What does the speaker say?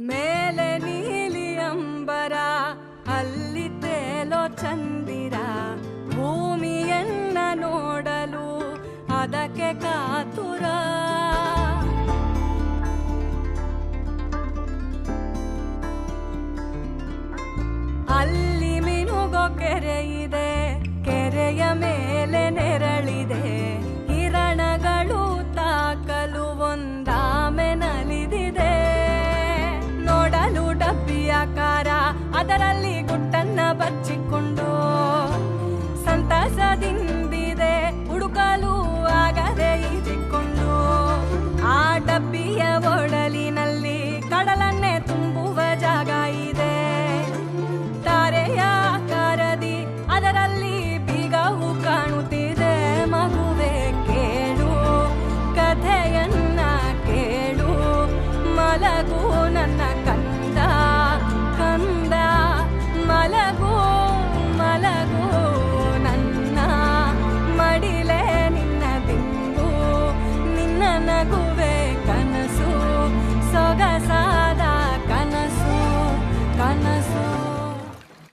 ಮೇಲೆ ನೀಲಿ ಅಂಬರ ಅಲ್ಲಿ ತೇಲೋ ಚಂದಿರ ಭೂಮಿಯನ್ನ ನೋಡಲು ಅದಕ್ಕೆ ಕಾತುರ ಅಲ್ಲಿ ಮಿನುಗೋ ಕೆರೆ ಇದೆ ಕೆರೆಯ ಮೇಲೆ ನೆರಳಿದೆ ಹಿರಣಗಳು ತಾಕಲು ಒಂದಾಮೆ ನಲಿದಿದೆ ನೋಡಲು ಡಬ್ಬಿಯಾಕಾರ ಅದರಲ್ಲಿ ಗುಟ್ಟನ್ನ ಬಚ್ಚಿಕೊಂಡು ಸಂತಸದಿಂದಿದೆ ಹುಡುಕಲು ಆಗದೆ ಈಜಿಕೊಂಡು ಆ ಡಬ್ಬಿಯ ಒಡಲಿನಲ್ಲಿ ಕಡಲನ್ನೇ ತುಂಬುವ ಜಾಗ ಇದೆ ತಾರೆಯ ಆಕಾರದಿ ಅದರಲ್ಲಿ ಬೀಗವು ಕಾಣುತ್ತಿದೆ ಮಗುವೆ ಕೇಳು ಕಥೆಯನ್ನ ಕೇಳು ಮಲಗು ನನ್ನ ಕಂದ ಕಂದ ಮಲಗು ಮಲಗು ನನ್ನ ಮಡಿಲೆ ನಿನ್ನ ದಿಂಬು ನಿನ್ನ ನಗುವೆ